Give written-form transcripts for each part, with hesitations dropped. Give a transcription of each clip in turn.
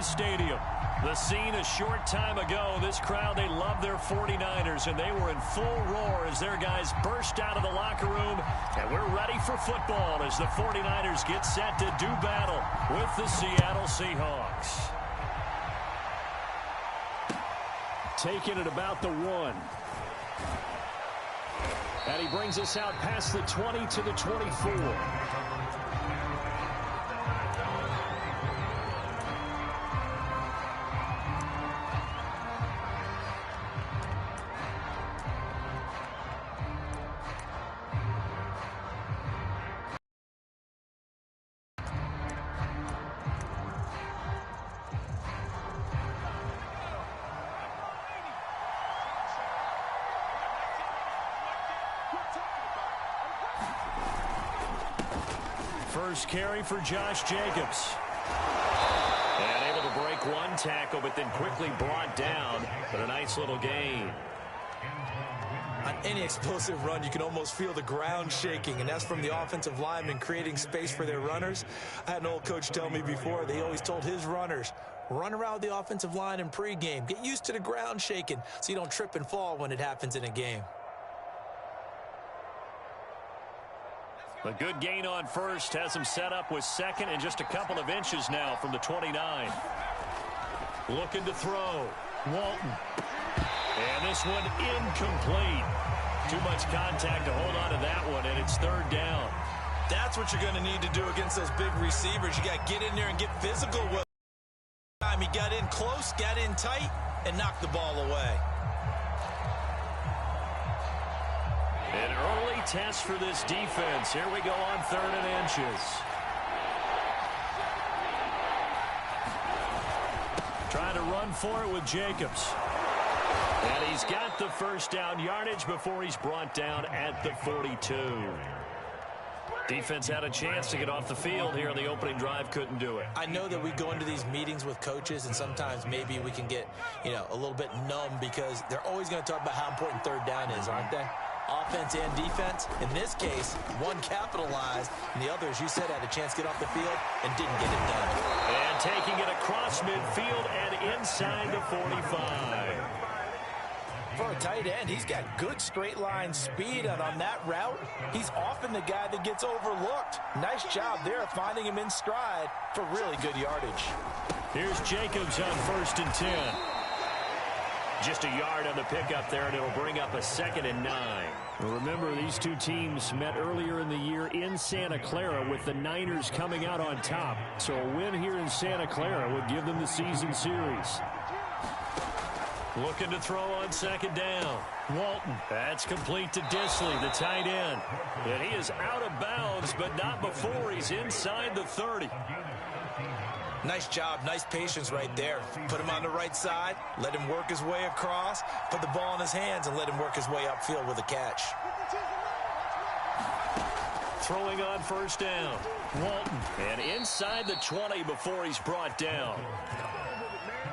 SoFi Stadium. The scene a short time ago. This crowd, they love their 49ers, and they were in full roar as their guys burst out of the locker room. And we're ready for football as the 49ers get set to do battle with the Seattle Seahawks. Taking it about the 1. And he brings us out past the 20 to the 24. First carry for Josh Jacobs. And able to break one tackle, but then quickly brought down. But a nice little gain. On any explosive run, you can almost feel the ground shaking, and that's from the offensive linemen creating space for their runners. I had an old coach tell me before, they always told his runners, run around the offensive line in pregame. Get used to the ground shaking so you don't trip and fall when it happens in a game. A good gain on first has him set up with second and just a couple of inches now from the 29. Looking to throw. Walton. And this one incomplete. Too much contact to hold on to that one, and it's third down. That's what you're going to need to do against those big receivers. You got to get in there and get physical with him. He got in close, got in tight, and knocked the ball away. An early test for this defense. Here we go on 3rd and inches. Trying to run for it with Jacobs. And he's got the first down yardage before he's brought down at the 42. Defense had a chance to get off the field here on the opening drive, couldn't do it. I know that we go into these meetings with coaches, and sometimes maybe we can get, a little bit numb because they're always going to talk about how important third down is, aren't they? Offense and defense. In this case, one capitalized, and the other, as you said, had a chance to get off the field and didn't get it done. And taking it across midfield and inside the 45. For a tight end, he's got good straight line speed, and on that route, he's often the guy that gets overlooked. Nice job there finding him in stride for really good yardage. Here's Jacobs on 1st and 10. Just a yard on the pickup there, and it'll bring up a 2nd and 9. Well, remember, these two teams met earlier in the year in Santa Clara with the Niners coming out on top. So a win here in Santa Clara would give them the season series. Looking to throw on 2nd down. Walton. That's complete to Disley, the tight end. And he is out of bounds, but not before he's inside the 30. Nice job, nice patience right there. Put him on the right side, let him work his way across, put the ball in his hands, and let him work his way upfield with a catch. Throwing on 1st down. Walton. And inside the 20 before he's brought down.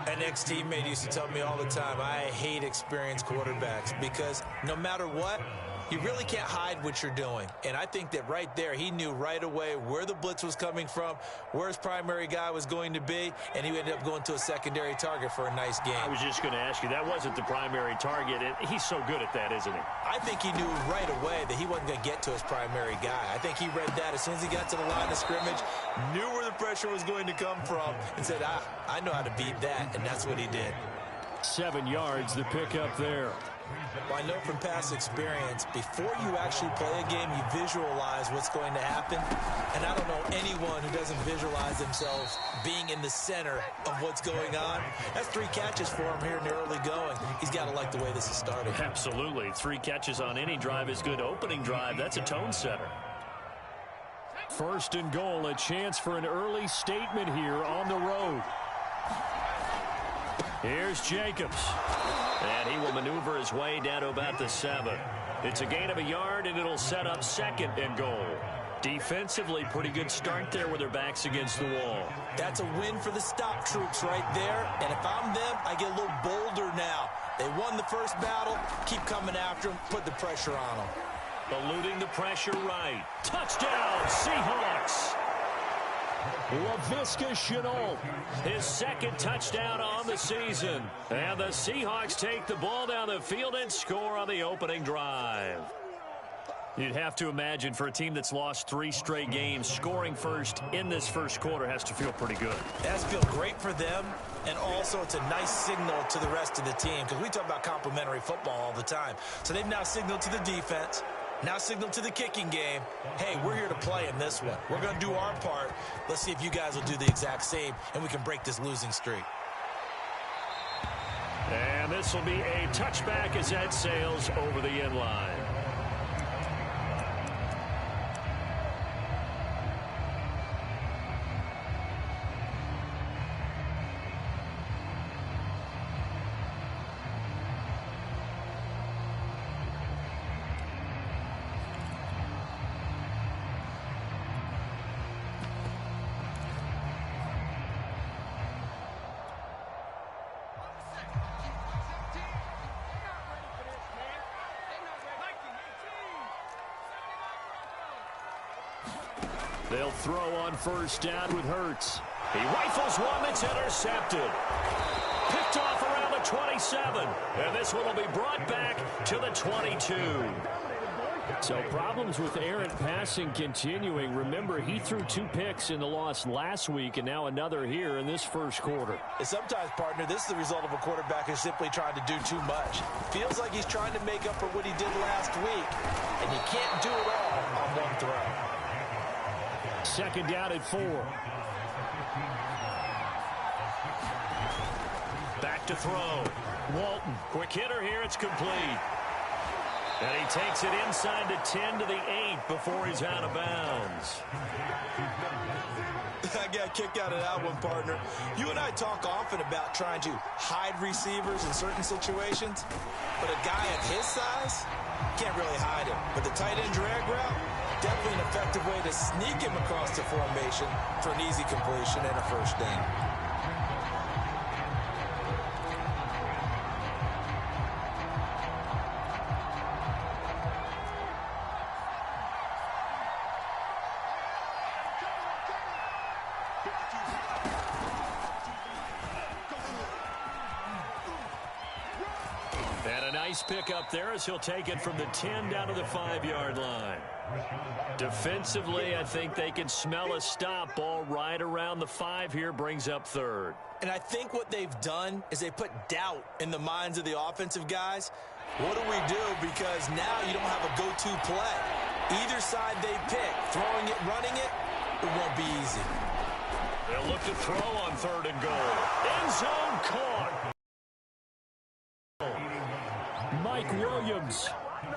An ex-teammate used to tell me all the time, I hate experienced quarterbacks because no matter what, you really can't hide what you're doing. And I think that right there, he knew right away where the blitz was coming from, where his primary guy was going to be, and he ended up going to a secondary target for a nice game. I was just going to ask you, that wasn't the primary target. He's so good at that, isn't he? I think he knew right away that he wasn't going to get to his primary guy. I think he read that as soon as he got to the line of scrimmage, knew where the pressure was going to come from, and said, I know how to beat that, and that's what he did. 7 yards, the pickup there. Well, I know from past experience, before you actually play a game, you visualize what's going to happen. And I don't know anyone who doesn't visualize themselves being in the center of what's going on. That's 3 catches for him here in the early going. He's got to like the way this is starting. Absolutely. 3 catches on any drive is good. Opening drive, that's a tone setter. 1st and goal, a chance for an early statement here on the road. Here's Jacobs. And he will maneuver his way down to about the 7. It's a gain of a yard, and it'll set up 2nd and goal. Defensively, pretty good start there with their backs against the wall. That's a win for the stop troops right there. And if I'm them, I get a little bolder now. They won the first battle. Keep coming after them. Put the pressure on them. Eluding the pressure right. Touchdown, Seahawks. risesun8's, his second touchdown on the season. And the Seahawks take the ball down the field and score on the opening drive. You'd have to imagine for a team that's lost 3 straight games, scoring first in this first quarter has to feel pretty good. It has to feel great for them, and also it's a nice signal to the rest of the team because we talk about complimentary football all the time. So they've now signaled to the defense, now signaled to the kicking game, hey, we're here to play in this one. We're going to do our part. Let's see if you guys will do the exact same, and we can break this losing streak. And this will be a touchback as that sails over the end line. They'll throw on first down with Hurts. He rifles one that's intercepted. Picked off around the 27. And this one will be brought back to the 22. So problems with errant passing continuing. Remember, he threw 2 picks in the loss last week and now another here in this first quarter. And sometimes, partner, this is the result of a quarterback who's simply trying to do too much. Feels like he's trying to make up for what he did last week. And you can't do it all on one throw. Second down at 4. Back to throw. Walton, quick hitter here. It's complete. And he takes it inside the 10 to the 8 before he's out of bounds. I got a kick out of that one, partner. You and I talk often about trying to hide receivers in certain situations, but a guy of his size can't really hide him. But the tight end drag route, definitely an effective way to sneak him across the formation for an easy completion and a first down. And a nice pick up there as he'll take it from the 10 down to the 5-yard line. Defensively, I think they can smell a stop. Ball right around the 5 here, brings up third. And I think what they've done is they put doubt in the minds of the offensive guys. What do we do? Because now you don't have a go-to play. Either side they pick, throwing it, running it, it won't be easy. They'll look to throw on 3rd and goal. End zone caught. Mike Williams,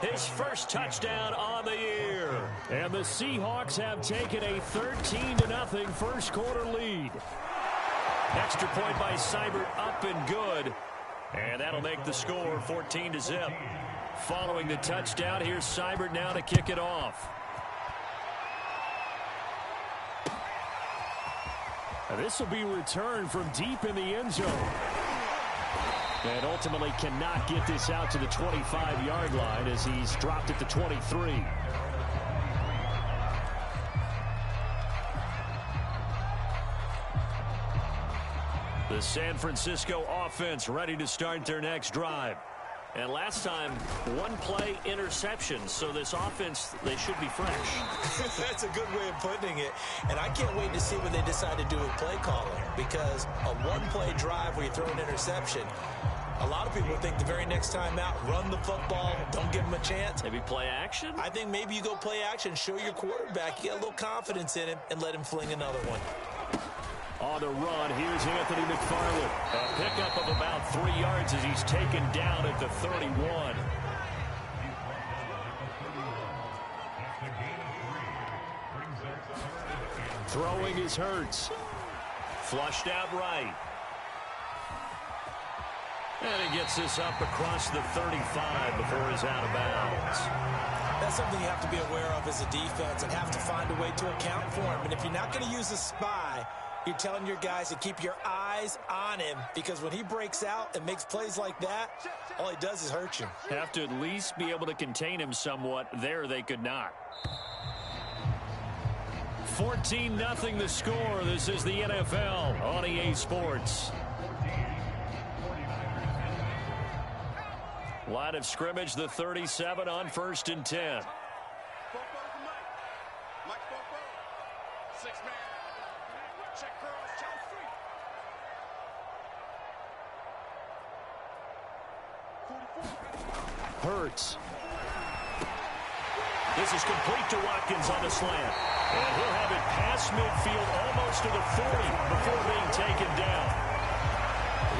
his first touchdown on the year. And the Seahawks have taken a 13-0 first quarter lead. Extra point by Seibert, up and good. And that'll make the score 14-0. Following the touchdown, here's Seibert now to kick it off. And this will be returned from deep in the end zone. And ultimately cannot get this out to the 25-yard line as he's dropped at the 23. The San Francisco offense ready to start their next drive. And last time, 1 play interception. So this offense, they should be fresh. That's a good way of putting it. And I can't wait to see what they decide to do with play calling. Because a 1-play drive where you throw an interception, a lot of people think the very next time out, run the football, don't give him a chance. Maybe play action? I think maybe you go play action, show your quarterback, you get a little confidence in him, and let him fling another one. On the run, here's Anthony McFarland. A pickup of about 3 yards as he's taken down at the 31. Throwing is Hurts. Flushed out right. And he gets this up across the 35 before he's out of bounds. That's something you have to be aware of as a defense and have to find a way to account for him. And if you're not going to use a spy, you're telling your guys to keep your eyes on him, because when he breaks out and makes plays like that, all he does is hurt you. Have to at least be able to contain him somewhat. There they could not. 14-0 the score. This is the NFL on EA Sports. Line of scrimmage, the 37 on 1st and 10. Hurts. This is complete to Watkins on the slant. And he'll have it past midfield almost to the 40 before being taken down.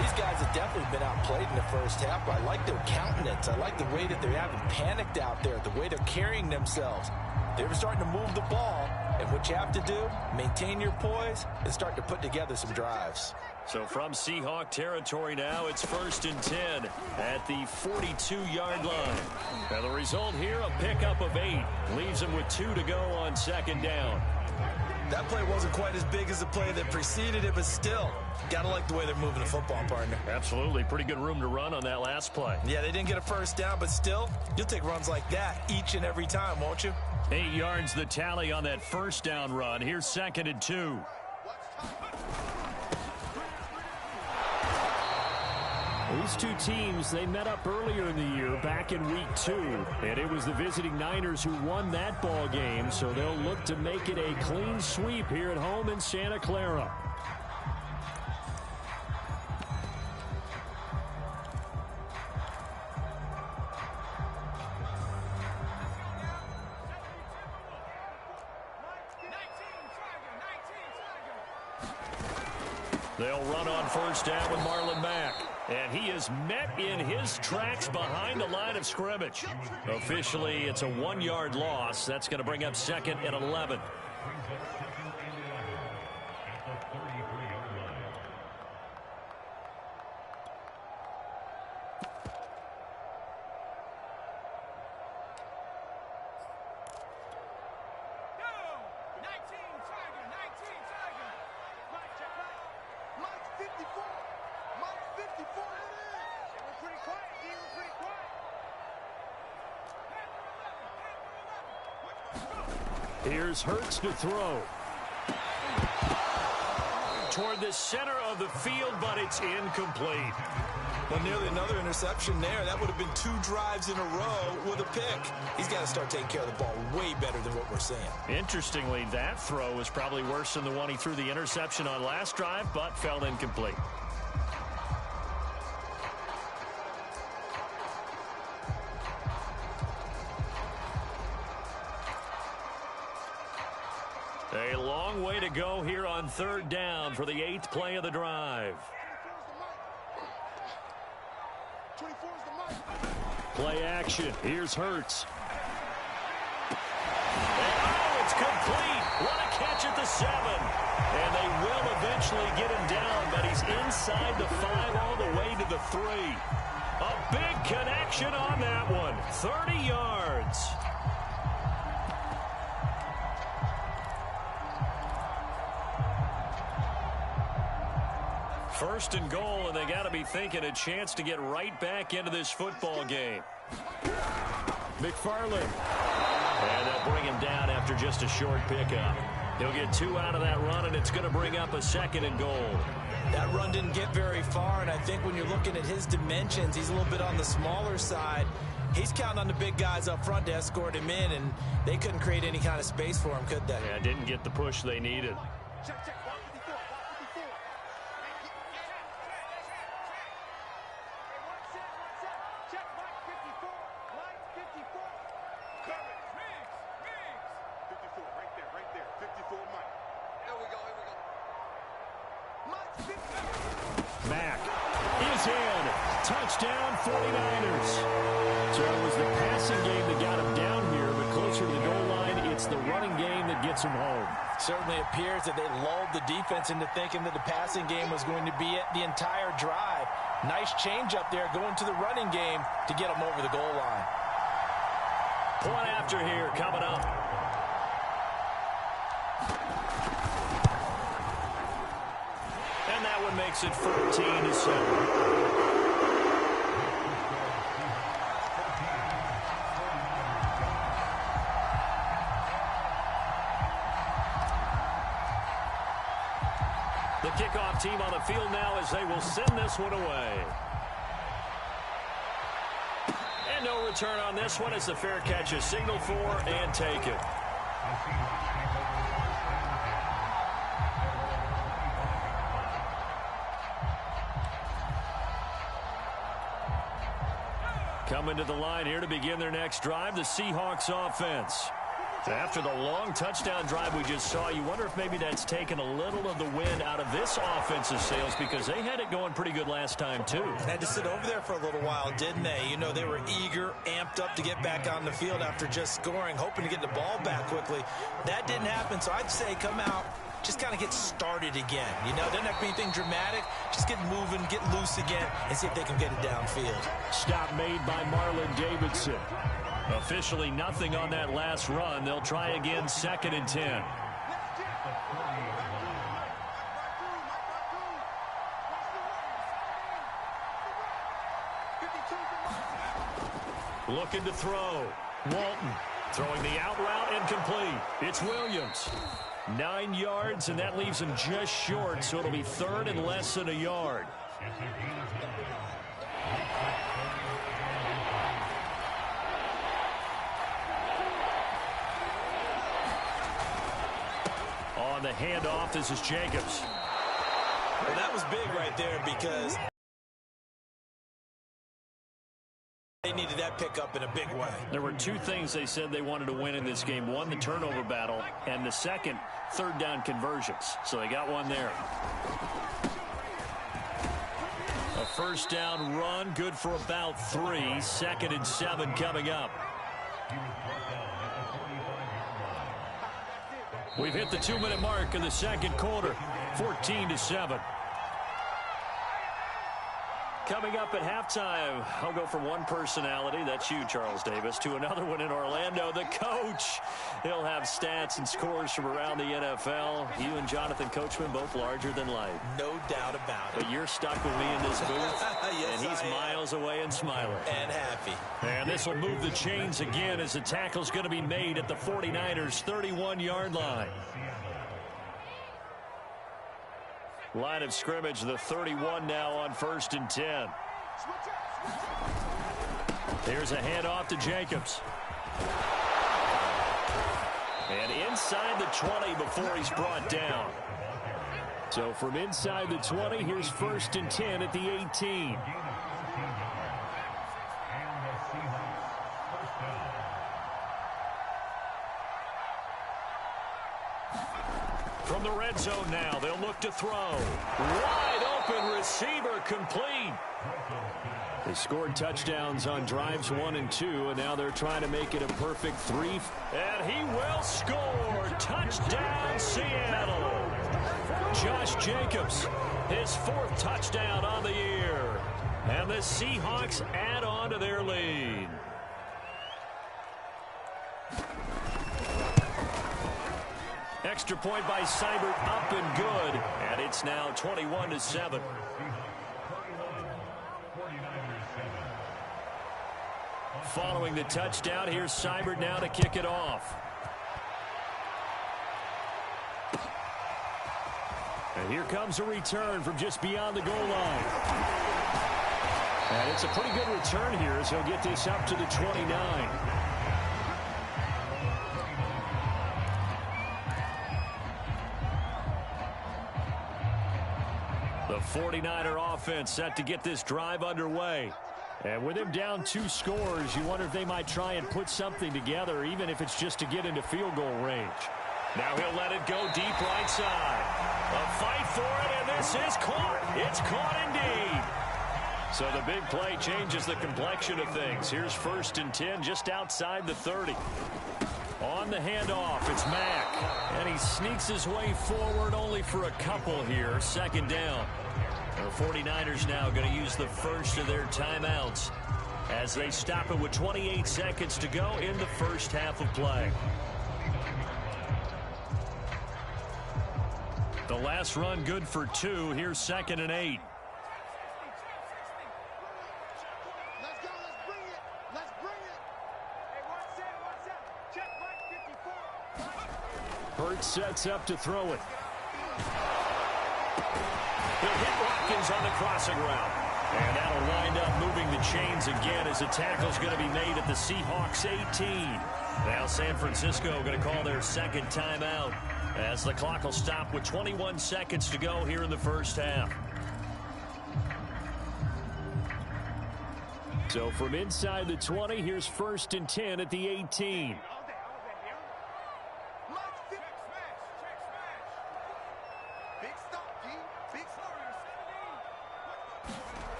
These guys have definitely been outplayed in the first half, but I like their countenance. I like the way that they haven't panicked out there, the way they're carrying themselves. They're starting to move the ball, and what you have to do, maintain your poise and start to put together some drives. So from Seahawk territory now, it's 1st and 10 at the 42-yard line. And the result here, a pickup of 8. Leaves them with 2 to go on 2nd down. That play wasn't quite as big as the play that preceded it, but still, got to like the way they're moving the football, partner. Absolutely. Pretty good room to run on that last play. Yeah, they didn't get a first down, but still, you'll take runs like that each and every time, won't you? 8 yards the tally on that first down run. Here's 2nd and 2. These two teams, they met up earlier in the year, back in week 2. And it was the visiting Niners who won that ball game, so they'll look to make it a clean sweep here at home in Santa Clara. They'll run on 1st down with Marlon Mack. And he is met in his tracks behind the line of scrimmage. Officially, it's a 1-yard loss. That's going to bring up 2nd and 11. Here's Hurts to throw. Toward the center of the field, but it's incomplete. Well, nearly another interception there. That would have been 2 drives in a row with a pick. He's got to start taking care of the ball way better than what we're seeing. Interestingly, that throw was probably worse than the one he threw the interception on last drive, but fell incomplete. A long way to go here on 3rd down for the 8th play of the drive. Play action. Here's Hurts. And it's complete. What a catch at the 7. And they will eventually get him down, but he's inside the 5 all the way to the 3. A big connection on that one. 30 yards. First and goal, and they got to be thinking a chance to get right back into this football game. McFarland. And they'll bring him down after just a short pickup. He'll get 2 out of that run, and it's going to bring up a 2nd and goal. That run didn't get very far, and I think when you're looking at his dimensions, he's a little bit on the smaller side. He's counting on the big guys up front to escort him in, and they couldn't create any kind of space for him, could they? Yeah, didn't get the push they needed. Check, check. Mack is in. Touchdown 49ers. So it was the passing game that got him down here, but closer to the goal line, it's the running game that gets him home. Certainly appears that they lulled the defense into thinking that the passing game was going to be it the entire drive. Nice change up there going to the running game to get them over the goal line. Point after here coming up. And that one makes it 14-7. field now as they will send this one away. And no return on this one as the fair catch is signaled for and taken. Coming to the line here to begin their next drive, the Seahawks offense. After the long touchdown drive we just saw, you wonder if maybe that's taken a little of the wind out of this offensive sails because they had it going pretty good last time, too. Had to sit over there for a little while, didn't they? You know, they were eager, amped up to get back on the field after just scoring, hoping to get the ball back quickly. That didn't happen, so I'd say come out, just kind of get started again. You know, doesn't have to be anything dramatic. Just get moving, get loose again, and see if they can get it downfield. Stop made by Marlon Davidson. Officially nothing on that last run. They'll try again, 2nd and 10. Looking to throw. Walton throwing the out route incomplete. It's Williams. 9 yards, and that leaves him just short, so it'll be 3rd and less than a yard. On the handoff, this is Jacobs. Well, that was big right there because they needed that pickup in a big way. There were 2 things they said they wanted to win in this game. One, the turnover battle, and the second, 3rd down conversions. So they got one there. A 1st down run, good for about 3. 2nd and 7 coming up. We've hit the 2-minute mark in the 2nd quarter, 14-7. Coming up at halftime, I'll go from one personality, that's you, Charles Davis, to another one in Orlando, the coach. He'll have stats and scores from around the NFL. You and Jonathan Coachman, both larger than life. No doubt about it. But you're stuck with me in this booth, yes, and he's miles away and smiling. And happy. And this will move the chains again as the tackle's going to be made at the 49ers' 31-yard line. Line of scrimmage, the 31 now on 1st and 10. Here's a handoff to Jacobs. And inside the 20 before he's brought down. So from inside the 20, here's 1st and 10 at the 18. From the red zone now, they'll look to throw. Wide open receiver complete. They scored touchdowns on drives 1 and 2, and now they're trying to make it a perfect 3. And he will score. Touchdown, Seattle. Josh Jacobs, his 4th touchdown on the year. And the Seahawks add on to their lead. Extra point by Seibert, up and good. And it's now 21-7. Following the touchdown, here's Seibert now to kick it off. And here comes a return from just beyond the goal line. And it's a pretty good return here as he'll get this up to the 29. The 49er offense set to get this drive underway. And with him down 2 scores, you wonder if they might try and put something together, even if it's just to get into field goal range. Now he'll let it go deep right side. A fight for it, and this is caught. It's caught indeed. So the big play changes the complexion of things. Here's 1st and 10 just outside the 30. On the handoff, it's Mack. And he sneaks his way forward only for a couple here. 2nd down. The 49ers now going to use the first of their timeouts as they stop it with 28 seconds to go in the first half of play. The last run good for 2. Here's 2nd and 8. Let's go. Let's bring it. Let's bring it. Hey, one set. Check right 54. Hurts sets up to throw it. He'll hit Watkins on the crossing route. And that'll wind up moving the chains again as the tackle's going to be made at the Seahawks 18. Now San Francisco going to call their second timeout as the clock will stop with 21 seconds to go here in the first half. So from inside the 20, here's 1st and 10 at the 18.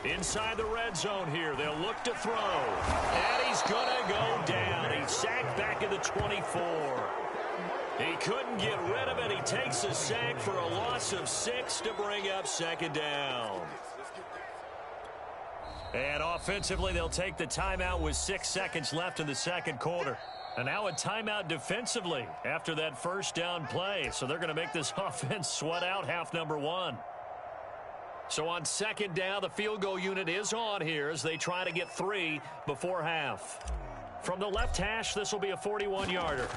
Inside the red zone here, they'll look to throw. And he's going to go down. He's sacked back at the 24. He couldn't get rid of it. He takes a sack for a loss of 6 to bring up 2nd down. And offensively, they'll take the timeout with 6 seconds left in the second quarter. And now a timeout defensively after that first down play. So they're going to make this offense sweat out half number 1. So on 2nd down, the field goal unit is on here as they try to get 3 before half. From the left hash, this will be a 41-yarder.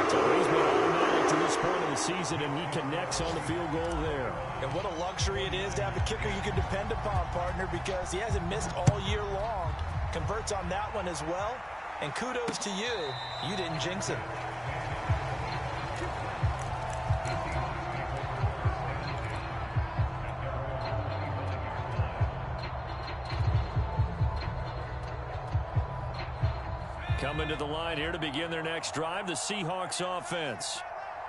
So he's been automatic to this point of the season, and he connects on the field goal there. And what a luxury it is to have a kicker you can depend upon, partner, because he hasn't missed all year long. Converts on that one as well. And kudos to you. You didn't jinx it. Coming to the line here to begin their next drive, the Seahawks offense.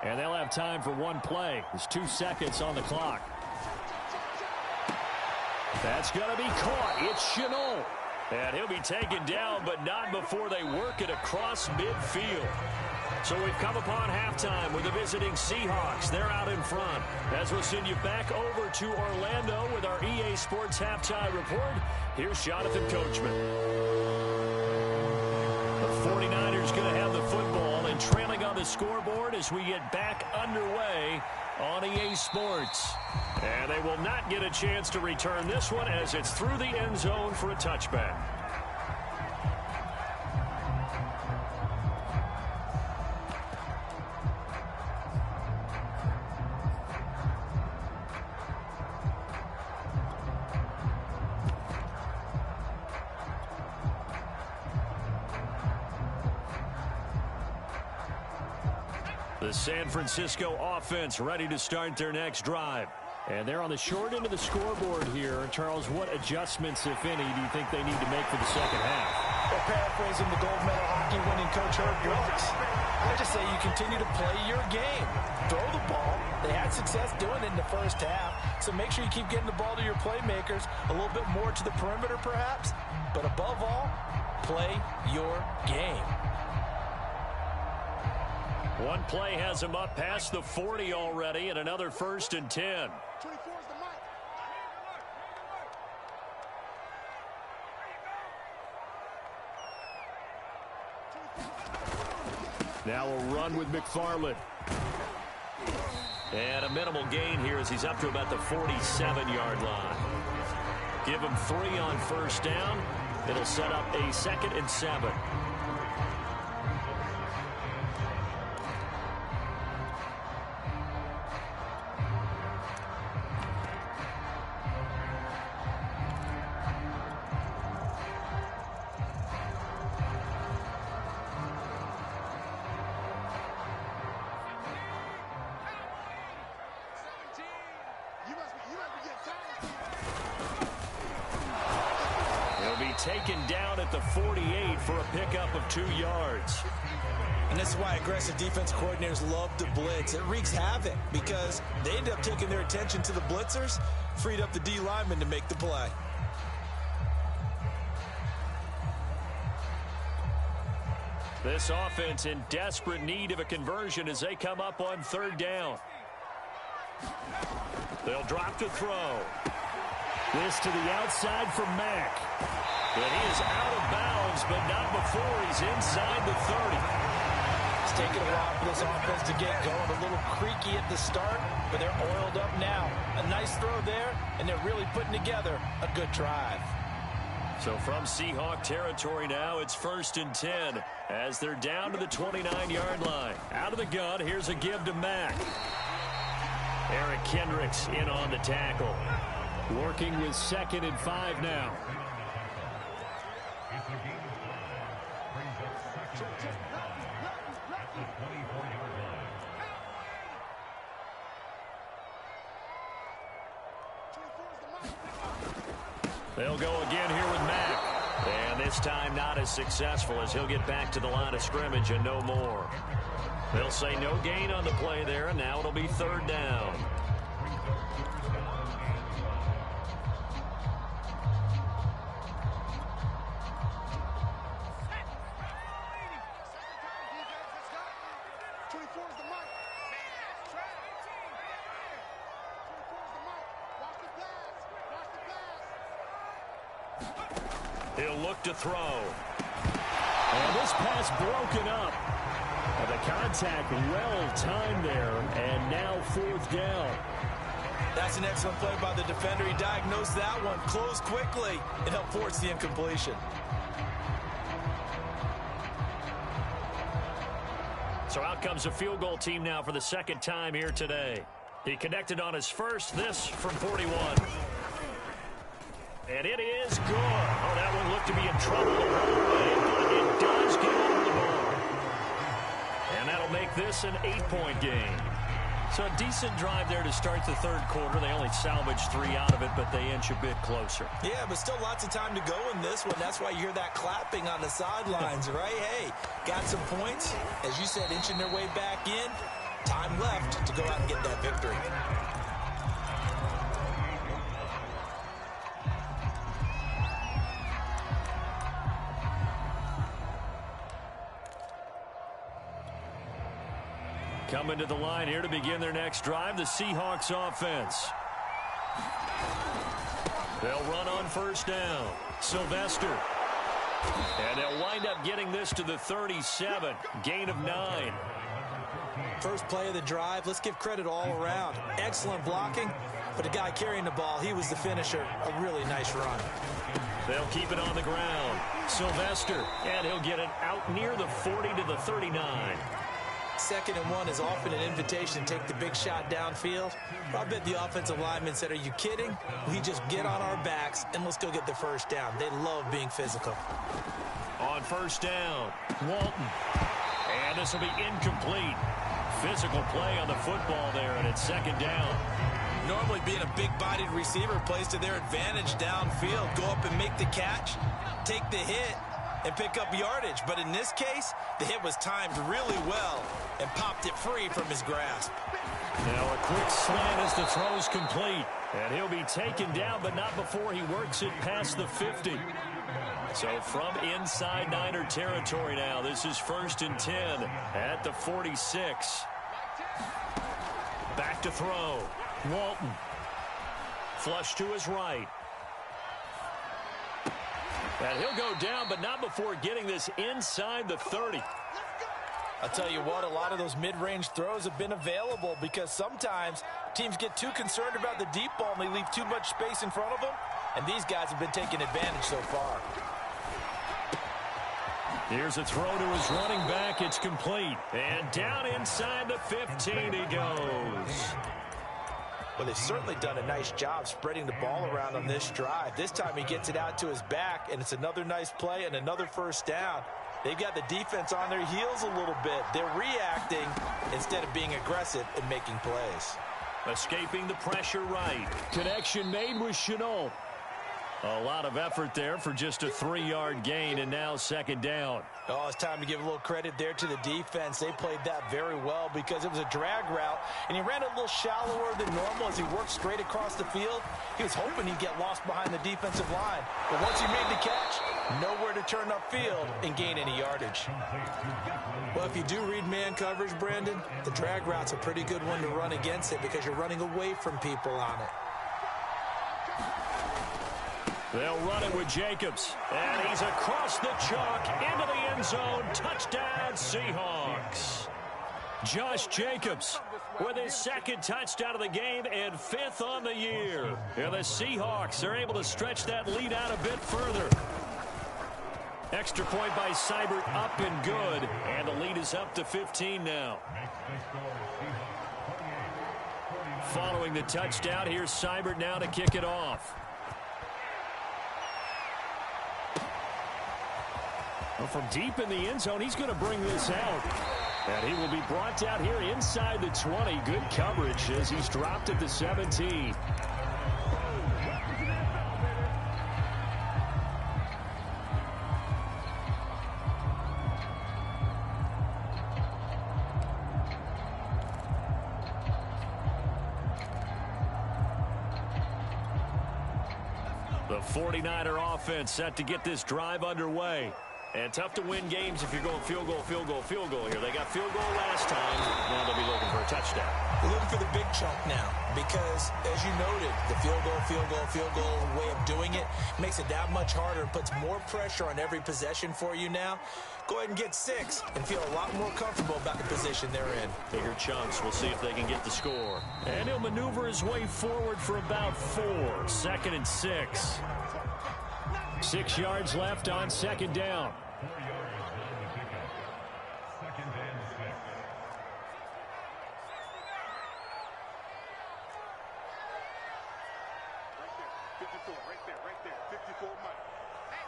And they'll have time for one play. There's 2 seconds on the clock. That's going to be caught. It's Shenault. And he'll be taken down, but not before they work it across midfield. So we've come upon halftime with the visiting Seahawks. They're out in front. As we'll send you back over to Orlando with our EA Sports Halftime Report, here's Jonathan Coachman. The 49ers going to have the football and trailing on the scoreboard as we get back underway on EA Sports. And they will not get a chance to return this one as it's through the end zone for a touchback. The San Francisco offense ready to start their next drive. And they're on the short end of the scoreboard here. Charles, what adjustments, if any, do you think they need to make for the second half? Well, paraphrasing the gold medal hockey winning coach Herb Brooks, I just say you continue to play your game. Throw the ball. They had success doing it in the first half. So make sure you keep getting the ball to your playmakers, a little bit more to the perimeter perhaps. But above all, play your game. One play has him up past the 40 already, and another 1st and 10. 24 is the mark. Now a run with McFarland. And a minimal gain here as he's up to about the 47-yard line. Give him 3 on 1st down. It'll set up a 2nd and 7. Taken down at the 48 for a pickup of 2 yards. And this is why aggressive defense coordinators love to blitz. It wreaks havoc because they end up taking their attention to the blitzers, freed up the D lineman to make the play. This offense in desperate need of a conversion as they come up on 3rd down. They'll drop to throw. This to the outside for Mack. But he is out of bounds, but not before he's inside the 30. It's taken a while for this offense to get going. A little creaky at the start, but they're oiled up now. A nice throw there, and they're really putting together a good drive. So from Seahawk territory now, it's 1st and 10 as they're down to the 29-yard line. Out of the gun, here's a give to Mack. Eric Kendricks in on the tackle. Working with 2nd and 5 now. They'll go again here with Mack. And this time not as successful as he'll get back to the line of scrimmage and no more. They'll say no gain on the play there, and now it'll be 3rd down. He'll look to throw. And this pass broken up. And the contact well timed there, and now 4th down. That's an excellent play by the defender. He diagnosed that one, closed quickly, and helped force the incompletion. So out comes a field goal team now for the 2nd time here today. He connected on his first, this from 41. And it is good. Oh, that one looked to be in trouble the whole way, but it does get over the bar. And that'll make this an 8-point game. So a decent drive there to start the 3rd quarter. They only salvaged 3 out of it, but they inch a bit closer. Yeah, but still lots of time to go in this one. That's why you hear that clapping on the sidelines, right? Hey, got some points. As you said, inching their way back in. Time left to go out and get that victory. Coming to the line here to begin their next drive, the Seahawks offense. They'll run on 1st down. Sylvester. And they'll wind up getting this to the 37. Gain of 9. First play of the drive. Let's give credit all around. Excellent blocking, but the guy carrying the ball, he was the finisher. A really nice run. They'll keep it on the ground. Sylvester. And he'll get it out near the 40 to the 39. 2nd and 1 is often an invitation to take the big shot downfield. I bet the offensive lineman said, are you kidding? We just get on our backs and let's go get the 1st down. They love being physical. On 1st down, Walton. And this will be incomplete. Physical play on the football there, and it's 2nd down. Normally being a big-bodied receiver plays to their advantage downfield. Go up and make the catch, take the hit, and pick up yardage. But in this case, the hit was timed really well and popped it free from his grasp. Now a quick slant as the throw's complete. And he'll be taken down, but not before he works it past the 50. So from inside Niner territory now, this is 1st and 10 at the 46. Back to throw. Walton. Flush to his right. And he'll go down, but not before getting this inside the 30. I'll tell you what, a lot of those mid-range throws have been available because sometimes teams get too concerned about the deep ball and they leave too much space in front of them, and these guys have been taking advantage so far. Here's a throw to his running back. It's complete. And down inside the 15 he goes. Well, they've certainly done a nice job spreading the ball around on this drive. This time he gets it out to his back, and it's another nice play and another 1st down. They've got the defense on their heels a little bit. They're reacting instead of being aggressive and making plays. Escaping the pressure right. Connection made with Chenault. A lot of effort there for just a 3-yard gain, and now 2nd down. Oh, it's time to give a little credit there to the defense. They played that very well because it was a drag route, and he ran a little shallower than normal as he worked straight across the field. He was hoping he'd get lost behind the defensive line. But once he made the catch, nowhere to turn upfield and gain any yardage. Well, if you do read man coverage, Brandon, the drag route's a pretty good one to run against it because you're running away from people on it. They'll run it with Jacobs. And he's across the chalk into the end zone. Touchdown, Seahawks. Josh Jacobs with his second touchdown of the game and 5th on the year. And the Seahawks are able to stretch that lead out a bit further. Extra point by Seibert, up and good. And the lead is up to 15 now. Following the touchdown, here's Seibert now to kick it off. Well, from deep in the end zone, he's going to bring this out. And he will be brought down here inside the 20. Good coverage as he's dropped at the 17. The 49er offense set to get this drive underway. And tough to win games if you're going field goal, field goal, field goal here. They got field goal last time. Now they'll be looking for a touchdown. We're looking for the big chunk now because, as you noted, the field goal way of doing it makes it that much harder and puts more pressure on every possession for you now. Go ahead and get 6 and feel a lot more comfortable about the position they're in. Bigger chunks. We'll see if they can get the score. And he'll maneuver his way forward for about 4. 2nd and 6. 6 yards left on 2nd down. Right there. 54 Mike. Hey,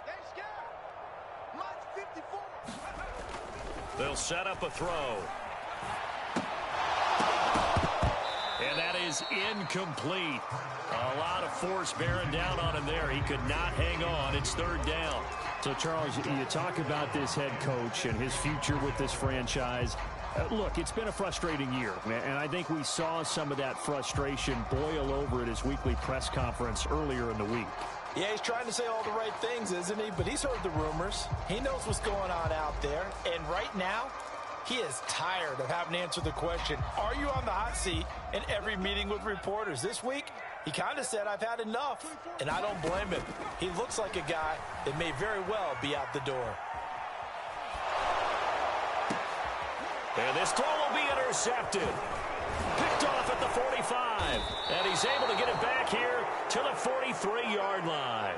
they're scared. Mike's 54. They'll set up a throw. And that is incomplete. A lot of force bearing down on him there. He could not hang on. It's 3rd down. So, Charles, you talk about this head coach and his future with this franchise. Look, it's been a frustrating year, and I think we saw some of that frustration boil over at his weekly press conference earlier in the week. Yeah, he's trying to say all the right things, isn't he? But he's heard the rumors. He knows what's going on out there. And right now, he is tired of having to answer the question, are you on the hot seat, in every meeting with reporters. This week, he kind of said, I've had enough, and I don't blame him. He looks like a guy that may very well be out the door. And this throw will be intercepted. Picked off at the 45. And he's able to get it back here to the 43-yard line.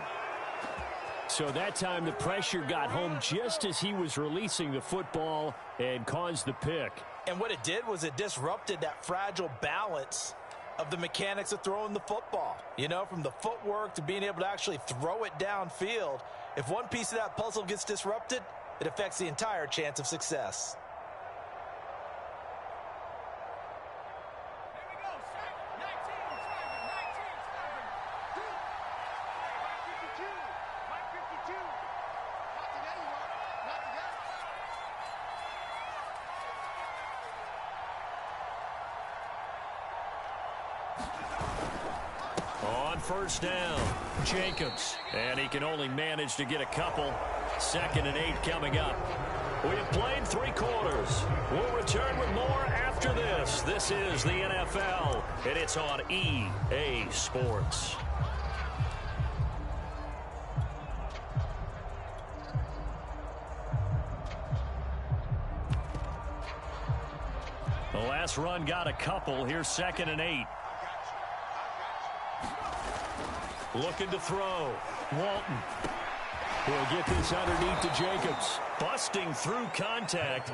So that time the pressure got home just as he was releasing the football and caused the pick. And what it did was it disrupted that fragile balance of the mechanics of throwing the football. You know, from the footwork to being able to actually throw it downfield. If one piece of that puzzle gets disrupted, it affects the entire chance of success. On 1st down, Jacobs. And he can only manage to get a couple. 2nd and 8 coming up. We have played 3 quarters. We'll return with more after this. This is the NFL, and it's on EA Sports. The last run got a couple. Here's 2nd and 8. Looking to throw. Walton. He'll get this underneath to Jacobs. Busting through contact.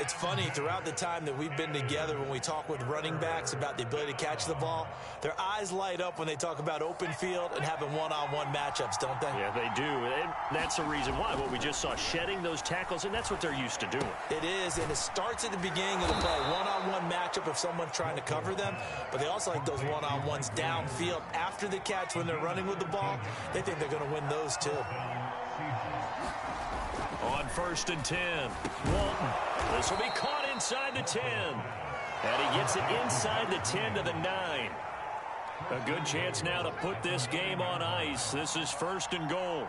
It's funny, throughout the time that we've been together, when we talk with running backs about the ability to catch the ball, their eyes light up when they talk about open field and having one-on-one matchups, don't they? Yeah, they do. And that's the reason why. What we just saw, shedding those tackles, and that's what they're used to doing. It is, and it starts at the beginning of the play. One-on-one matchup if someone's trying to cover them, but they also like those one-on-ones downfield after the catch when they're running with the ball. They think they're going to win those too. On 1st and 10, Walton. This will be caught inside the 10. And he gets it inside the 10 to the 9. A good chance now to put this game on ice. This is 1st and goal.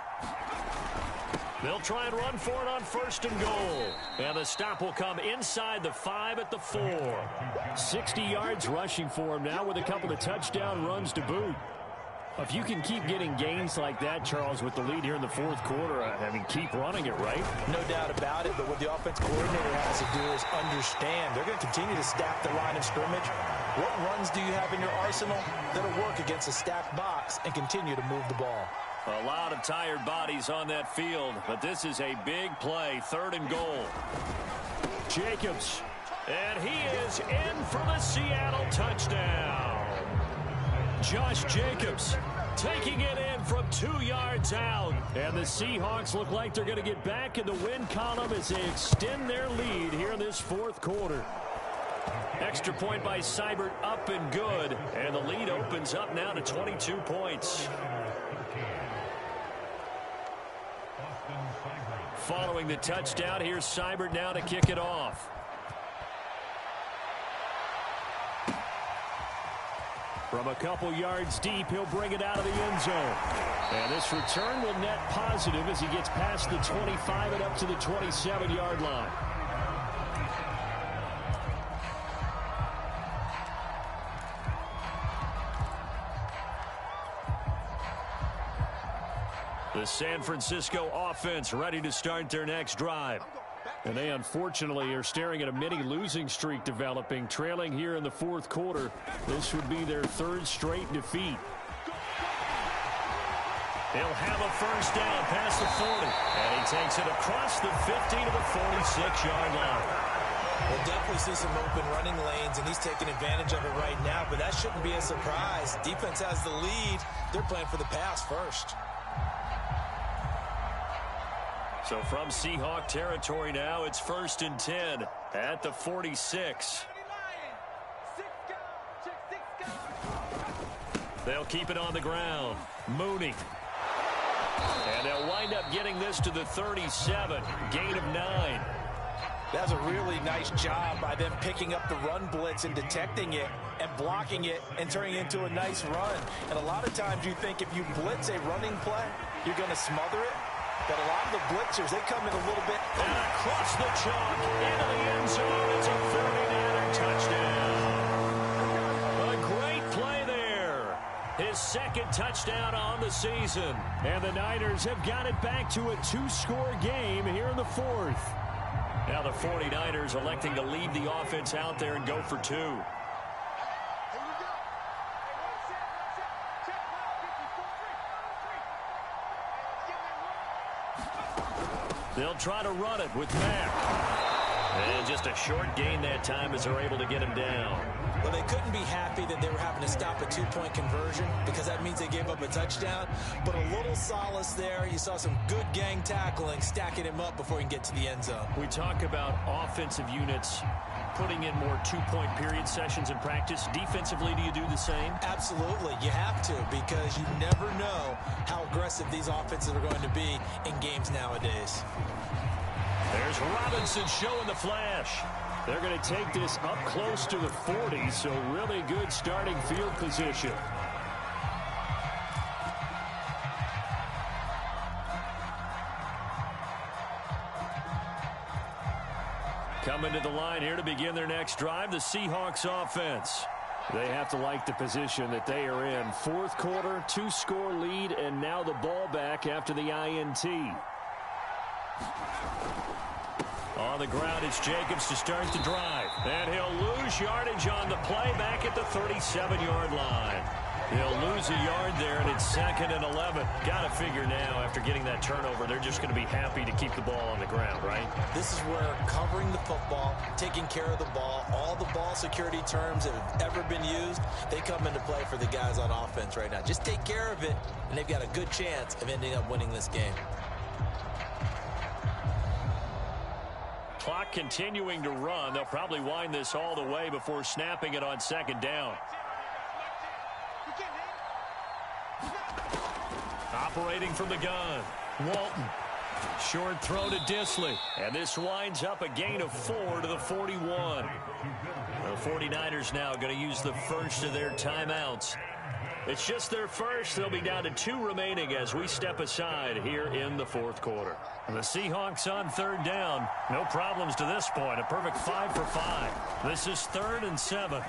They'll try and run for it on 1st and goal. And the stop will come inside the 5 at the 4. 60 yards rushing for him now with a couple of touchdown runs to boot. If you can keep getting gains like that, Charles, with the lead here in the fourth quarter, I mean, keep running it, right? No doubt about it, but what the offense coordinator has to do is understand. They're going to continue to stack the line of scrimmage. What runs do you have in your arsenal that'll work against a stacked box and continue to move the ball? A lot of tired bodies on that field, but this is a big play, 3rd and goal. Jacobs, and he is in for the Seattle touchdown. Josh Jacobs taking it in from 2 yards out. And the Seahawks look like they're going to get back in the win column as they extend their lead here in this fourth quarter. Extra point by Seibert, up and good. And the lead opens up now to 22 points. Following the touchdown, here's Seibert now to kick it off. From a couple yards deep, he'll bring it out of the end zone. And this return will net positive as he gets past the 25 and up to the 27-yard line. The San Francisco offense ready to start their next drive. And they unfortunately are staring at a mini losing streak developing, trailing here in the fourth quarter. This would be their 3rd straight defeat. He'll have a first down past the 40. And he takes it across the 50 to the 46-yard line. We'll definitely see some open running lanes, and he's taking advantage of it right now, but that shouldn't be a surprise. Defense has the lead. They're playing for the pass first. So from Seahawk territory now, it's 1st and 10 at the 46. They'll keep it on the ground. Mooney. And they'll wind up getting this to the 37. Gain of 9. That's a really nice job by them picking up the run blitz and detecting it and blocking it and turning it into a nice run. And a lot of times you think if you blitz a running play, you're going to smother it. But a lot of the blitzers, they come in a little bit. And across the chalk, into the end zone. It's a 49er touchdown. A great play there. His 2nd touchdown on the season. And the Niners have got it back to a 2-score game here in the 4th. Now the 49ers electing to leave the offense out there and go for 2. They'll try to run it with Mack. And just a short gain that time as they're able to get him down. Well, they couldn't be happy that they were having to stop a 2-point conversion because that means they gave up a touchdown. But a little solace there. You saw some good gang tackling, stacking him up before he can get to the end zone. We talk about offensive units putting in more 2-point period sessions in practice. Defensively, do you do the same? Absolutely. You have to, because you never know how aggressive these offenses are going to be in games nowadays. There's Robinson showing the flash. They're going to take this up close to the 40, so really good starting field position. Coming to the line here to begin their next drive, the Seahawks offense. They have to like the position that they are in. Fourth quarter, 2-score lead, and now the ball back after the INT. On the ground, it's Jacobs to start the drive. And he'll lose yardage on the play back at the 37-yard line. He'll lose a yard there, and it's 2nd and 11. Got to figure now, after getting that turnover, they're just going to be happy to keep the ball on the ground, right? This is where covering the football, taking care of the ball, all the ball security terms that have ever been used, they come into play for the guys on offense right now. Just take care of it, and they've got a good chance of ending up winning this game. Clock continuing to run. They'll probably wind this all the way before snapping it on 2nd down. Operating from the gun, Walton. Short throw to Disley. And this winds up a gain of 4 to the 41. The 49ers now going to use the first of their timeouts. It's just their first. They'll be down to 2 remaining as we step aside here in the fourth quarter. The Seahawks on 3rd down. No problems to this point. A perfect 5 for 5. This is 3rd and 7.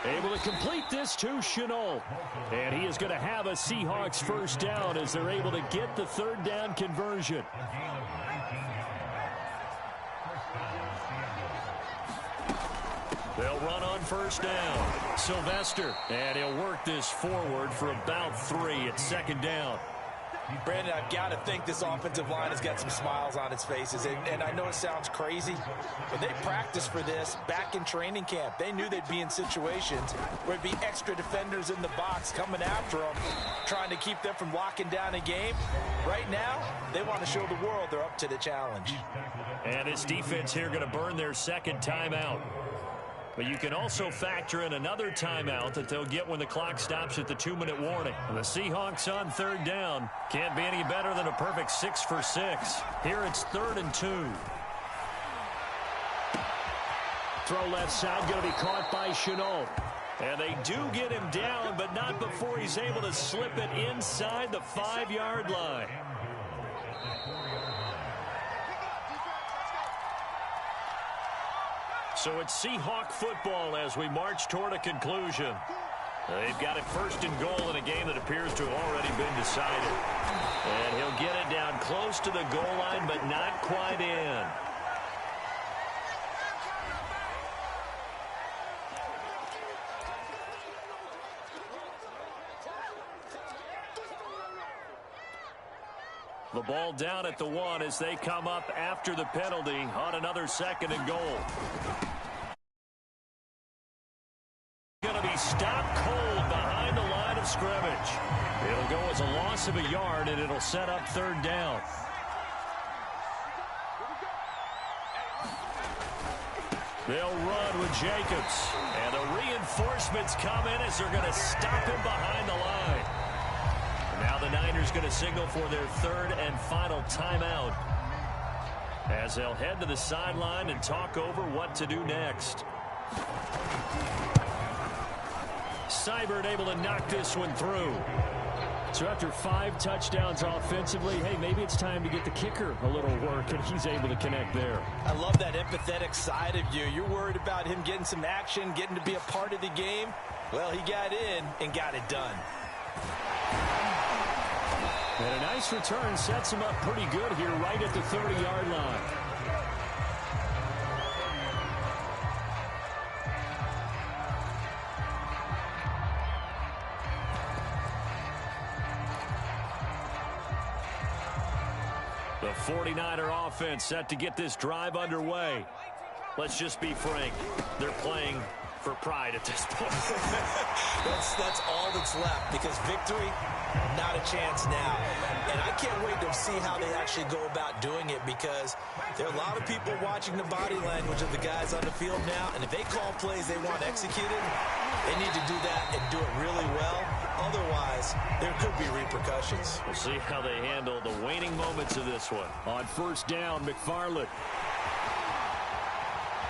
Able to complete this to Chenault. And he is going to have a Seahawks first down as they're able to get the third down conversion. They'll run on first down. Sylvester. And he'll work this forward for about 3 at second down. Brandon, I've got to think this offensive line has got some smiles on its faces. And I know it sounds crazy, but they practiced for this back in training camp. They knew they'd be in situations where it'd be extra defenders in the box coming after them, trying to keep them from locking down a game. Right now, they want to show the world they're up to the challenge. And this defense here going to burn their second timeout. But you can also factor in another timeout that they'll get when the clock stops at the 2-minute warning. And the Seahawks on third down can't be any better than a perfect 6 for 6. Here it's 3rd and 2. Throw left side going to be caught by Chenault. And they do get him down, but not before he's able to slip it inside the 5-yard line. So it's Seahawk football as we march toward a conclusion. They've got it 1st and goal in a game that appears to have already been decided. And he'll get it down close to the goal line, but not quite in. The ball down at the 1 as they come up after the penalty on another 2nd and goal. Going to be stopped cold behind the line of scrimmage. It'll go as a loss of a yard, and it'll set up 3rd down. They'll run with Jacobs. And the reinforcements come in as they're going to stop him behind the line. Now the Niners going to signal for their 3rd and final timeout as they'll head to the sideline and talk over what to do next. Seibert able to knock this one through. So after 5 touchdowns offensively, hey, maybe it's time to get the kicker a little work, and he's able to connect there. I love that empathetic side of you. You're worried about him getting some action, getting to be a part of the game. Well, he got in and got it done. And a nice return sets him up pretty good here right at the 30-yard line. The 49er offense set to get this drive underway. Let's just be frank. They're playing for pride at this point. that's all that's left, because victory, not a chance now. And I can't wait to see how they actually go about doing it, because there are a lot of people watching the body language of the guys on the field now, and if they call plays they want executed, they need to do that and do it really well. Otherwise, there could be repercussions. We'll see how they handle the waning moments of this one. On first down, McFarland.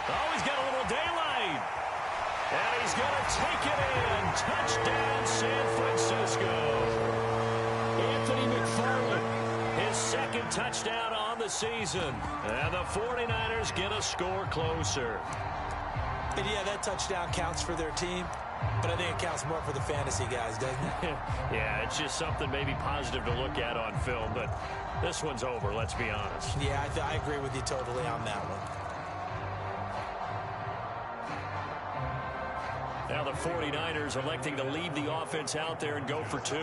Oh, he's got a little daylight. And he's going to take it in. Touchdown, San Francisco. Anthony McFarland, his 2nd touchdown on the season. And the 49ers get a score closer. And yeah, that touchdown counts for their team, but I think it counts more for the fantasy guys, doesn't it? Yeah, it's just something maybe positive to look at on film, but this one's over, let's be honest. Yeah, I agree with you totally on that one. Now the 49ers electing to leave the offense out there and go for 2.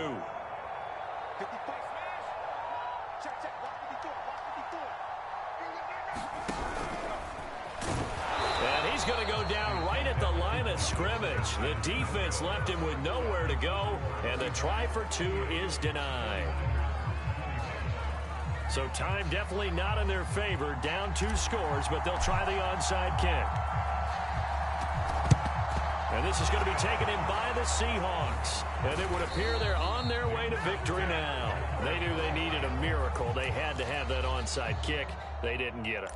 And he's going to go down right at the line of scrimmage. The defense left him with nowhere to go, and the try for 2 is denied. So time definitely not in their favor. Down 2 scores, but they'll try the onside kick. And this is going to be taken in by the Seahawks. And it would appear they're on their way to victory now. They knew they needed a miracle. They had to have that onside kick. They didn't get it.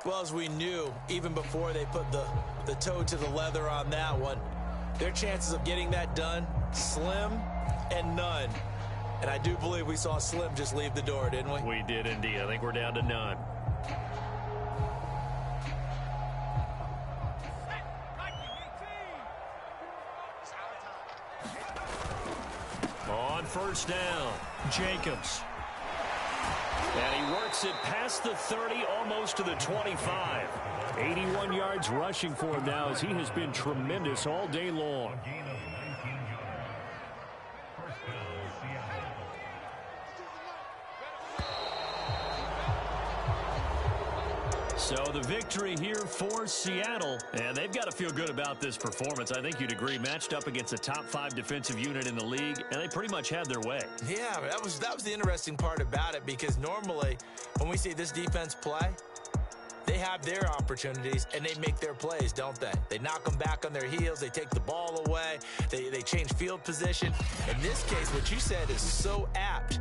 Well, as we knew, even before they put the toe to the leather on that one, their chances of getting that done, slim and none. And I do believe we saw Slim just leave the door, didn't we? We did indeed. I think we're down to none. On first down, Jacobs. And he works it past the 30, almost to the 25. 81 yards rushing for him now as he has been tremendous all day long. So the victory here for Seattle, and they've got to feel good about this performance. I think you'd agree, matched up against a top 5 defensive unit in the league, and they pretty much had their way. Yeah, that was the interesting part about it, because normally when we see this defense play, they have their opportunities and they make their plays, don't they? They knock them back on their heels. They take the ball away. They change field position. In this case, what you said is so apt.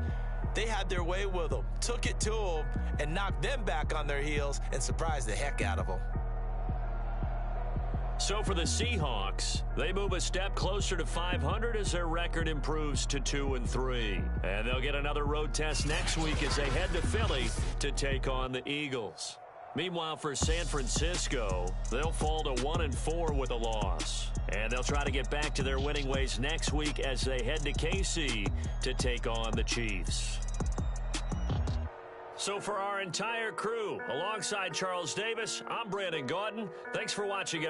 They had their way with them, took it to them, and knocked them back on their heels and surprised the heck out of them. So for the Seahawks, they move a step closer to 500 as their record improves to 2-3. And they'll get another road test next week as they head to Philly to take on the Eagles. Meanwhile, for San Francisco, they'll fall to 1-4 with a loss. And they'll try to get back to their winning ways next week as they head to KC to take on the Chiefs. So for our entire crew, alongside Charles Davis, I'm Brandon Gaudin. Thanks for watching.